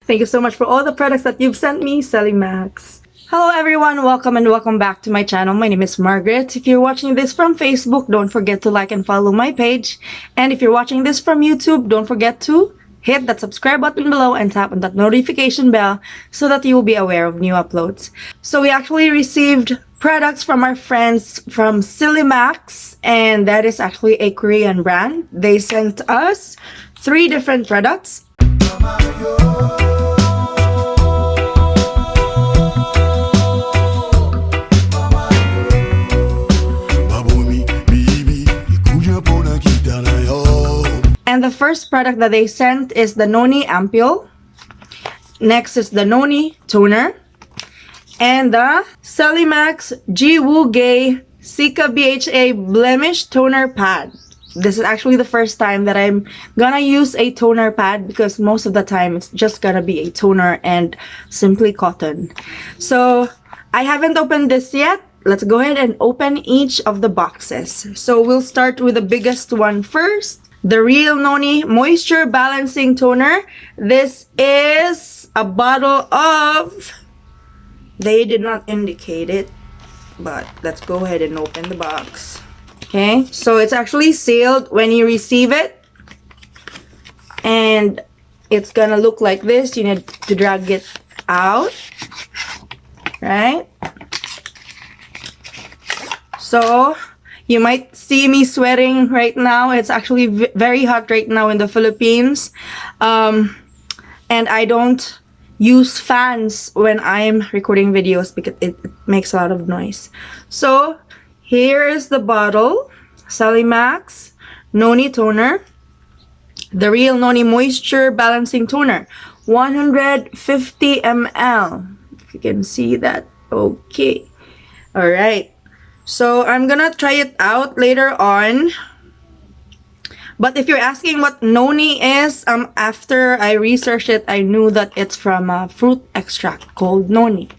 Thank you so much for all the products that you've sent me, Celimax. Hello everyone, welcome and welcome back to my channel. My name is Margaret. If you're watching this from Facebook, don't forget to like and follow my page. And if you're watching this from YouTube, don't forget to hit that subscribe button below and tap on that notification bell so that you will be aware of new uploads. So we actually received products from our friends from Celimax, and that is actually a Korean brand. They sent us 3 different products. And the first product that they sent is the Noni Ampoule. Next is the Noni Toner. And the celimax.global Cica BHA Blemish Toner Pad. This is actually the first time that I'm gonna use a toner pad because most of the time it's just gonna be a toner and simply cotton. So I haven't opened this yet. Let's go ahead and open each of the boxes. So we'll start with the biggest one first. The Real Noni Moisture Balancing Toner. This is a bottle of... They did not indicate it, but let's go ahead and open the box. Okay, so it's actually sealed when you receive it. And it's gonna look like this. You need to drag it out. Right? So... you might see me sweating right now. It's actually very hot right now in the Philippines. And I don't use fans when I'm recording videos because it makes a lot of noise. So here is the bottle. Celimax Noni Toner. The Real Noni Moisture Balancing Toner. 150 ml. If you can see that. Okay. Alright. So I'm gonna try it out later on. But if you're asking what Noni is, after I researched it, I knew that it's from a fruit extract called Noni.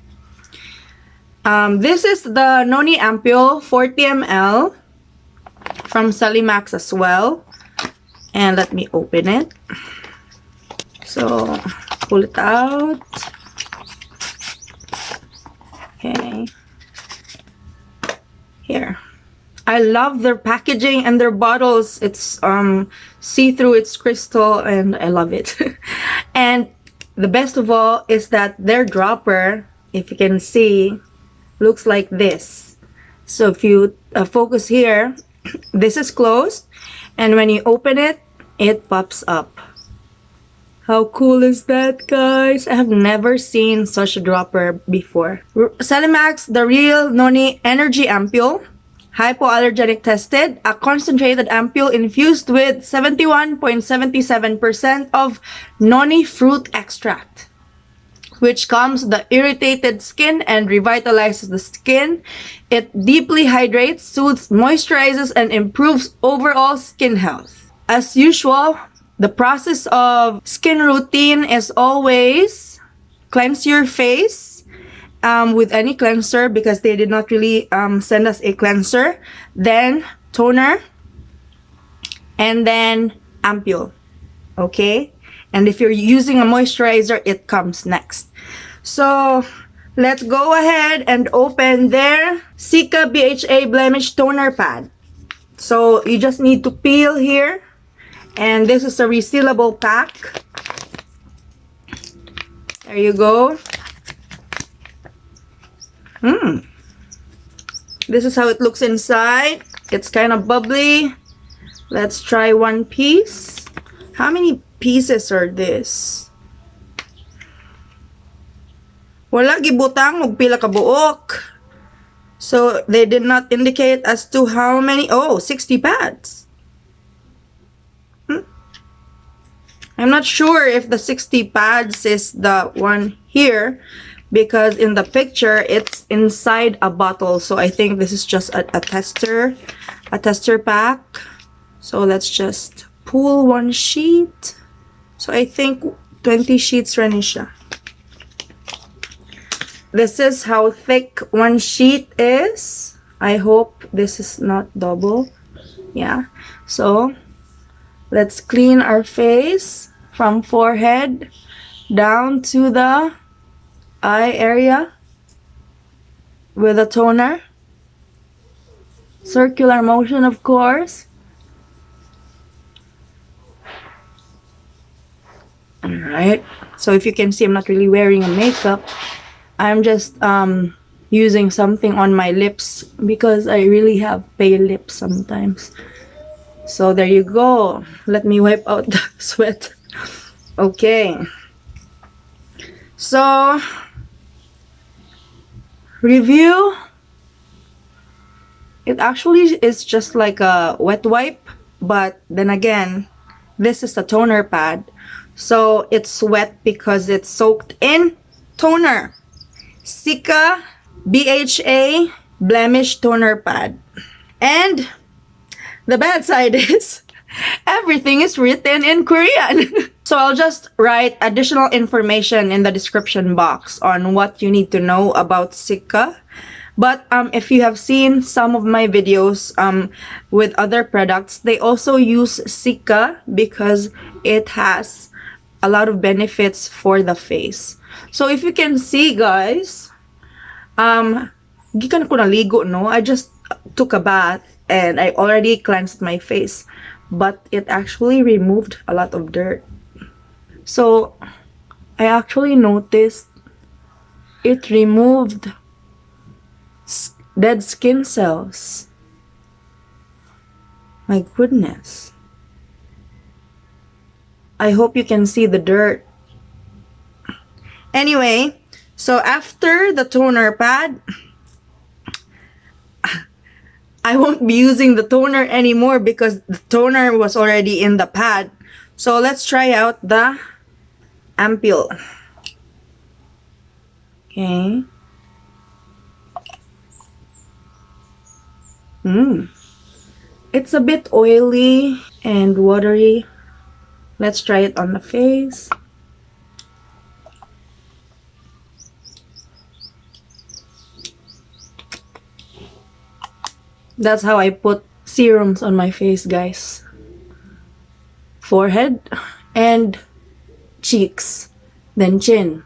This is the Noni Ampoule 40 ml from Celimax as well. And let me open it. So pull it out. Okay. Here. I love their packaging and their bottles. It's see-through, it's crystal, and I love it. And the best of all is that their dropper, if you can see, looks like this. So if you focus here, this is closed, and when you open it, it pops up. How cool is that, guys? I have never seen such a dropper before. Celimax, the Real Noni Energy Ampoule. Hypoallergenic tested. A concentrated ampoule infused with 71.77% of Noni fruit extract, which calms the irritated skin and revitalizes the skin. It deeply hydrates, soothes, moisturizes, and improves overall skin health. As usual, the process of skin routine is always cleanse your face with any cleanser because they did not really send us a cleanser. Then toner. And then ampoule. Okay? And if you're using a moisturizer, it comes next. So let's go ahead and open their Cica BHA Blemish Toner Pad. So you just need to peel here. And this is a resealable pack. There you go. This is how it looks inside. It's kind of bubbly. Let's try one piece. How many pieces are this? Wala gibutang og pila ka buok. So they did not indicate as to how many. Oh, 60 pads. I'm not sure if the 60 pads is the one here because in the picture it's inside a bottle. So I think this is just a tester pack. So let's just pull one sheet. So I think 20 sheets rin siya. This is how thick one sheet is. I hope this is not double. Yeah. So let's clean our face from forehead down to the eye area with a toner. Circular motion, of course. Alright, so if you can see, I'm not really wearing a makeup. I'm just using something on my lips because I really have pale lips sometimes. So there you go. Let me wipe out the sweat. Okay. So, review. It actually is just like a wet wipe, but then again, this is a toner pad. So it's wet because it's soaked in toner. Cica BHA Blemish Toner Pad. And the bad side is everything is written in Korean. So I'll just write additional information in the description box on what you need to know about Cica. But if you have seen some of my videos with other products, they also use Cica because it has a lot of benefits for the face. So if you can see, guys, gikan ko naligo, no? I just took a bath and I already cleansed my face, but it actually removed a lot of dirt. So I actually noticed it removed dead skin cells. My goodness. I hope you can see the dirt. Anyway, so after the toner pad, I won't be using the toner anymore because the toner was already in the pad. So let's try out the Ampoule. Okay. It's a bit oily and watery. Let's try it on the face. That's how I put serums on my face, guys. Forehead and cheeks, then chin.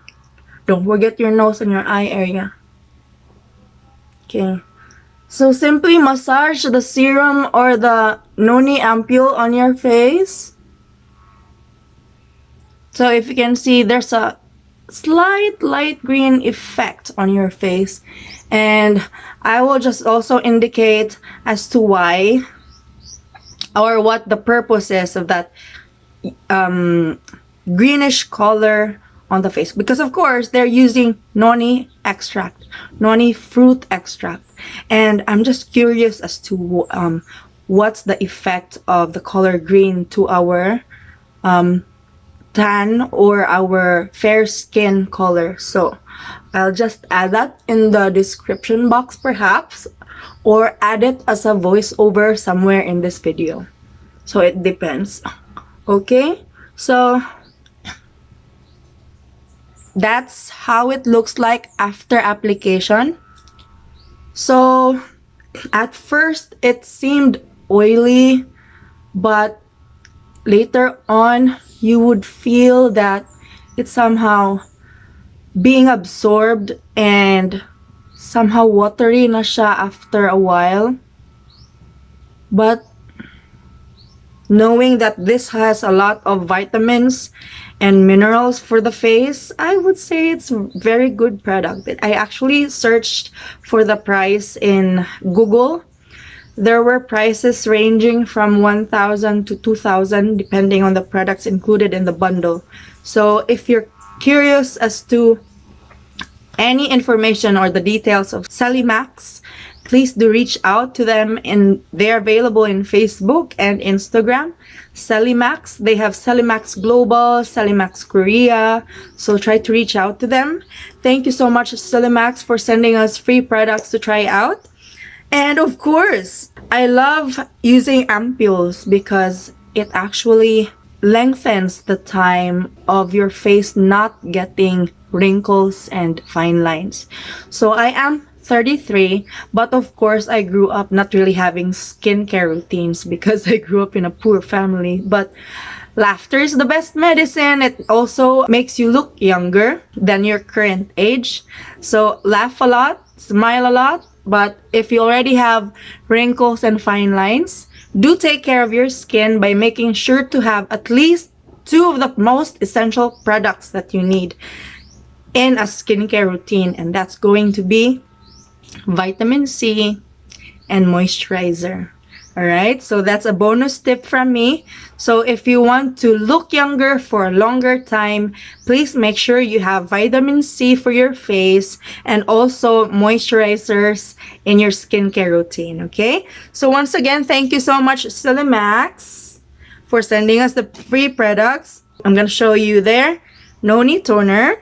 Don't forget your nose and your eye area. Okay. So simply massage the serum or the Noni Ampoule on your face. So if you can see, there's a slight light green effect on your face. And I will just also indicate as to why or what the purpose is of that greenish color on the face. Because of course, they're using Noni extract, Noni fruit extract. And I'm just curious as to what's the effect of the color green to our tan or our fair skin color. So I'll just add that in the description box perhaps, or add it as a voiceover somewhere in this video. So it depends. Okay, so that's how it looks like after application. So at first it seemed oily, but later on you would feel that it's somehow being absorbed and somehow watery na siya after a while. But knowing that this has a lot of vitamins and minerals for the face, I would say it's a very good product. I actually searched for the price in Google. There were prices ranging from 1,000 to 2,000 depending on the products included in the bundle. So if you're curious as to any information or the details of Celimax, please do reach out to them, and they're available in Facebook and Instagram. Celimax, they have Celimax.global, Celimax Korea, so try to reach out to them. Thank you so much, Celimax, for sending us free products to try out. And of course, I love using ampules because it actually lengthens the time of your face not getting wrinkles and fine lines. So I am 33, but of course I grew up not really having skincare routines because I grew up in a poor family. But Laughter is the best medicine. It also makes you look younger than your current age. So laugh a lot, smile a lot. But if you already have wrinkles and fine lines, do take care of your skin by making sure to have at least 2 of the most essential products that you need in a skincare routine, and that's going to be vitamin C and moisturizer. Alright, so that's a bonus tip from me. So if you want to look younger for a longer time, please make sure you have vitamin C for your face and also moisturizers in your skincare routine, okay? So once again, thank you so much, Celimax, for sending us the free products. I'm gonna show you their Noni toner,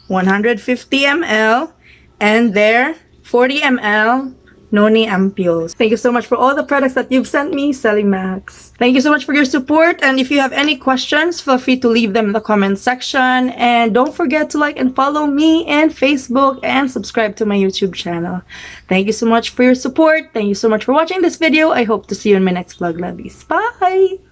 150 ml, and their 40 ml Noni ampules. Thank you so much for all the products that you've sent me, Celimax. Thank you so much for your support, and if you have any questions, feel free to leave them in the comment section, and don't forget to like and follow me on Facebook and subscribe to my YouTube channel. Thank you so much for your support. Thank you so much for watching this video. I hope to see you in my next vlog, lovies. Bye!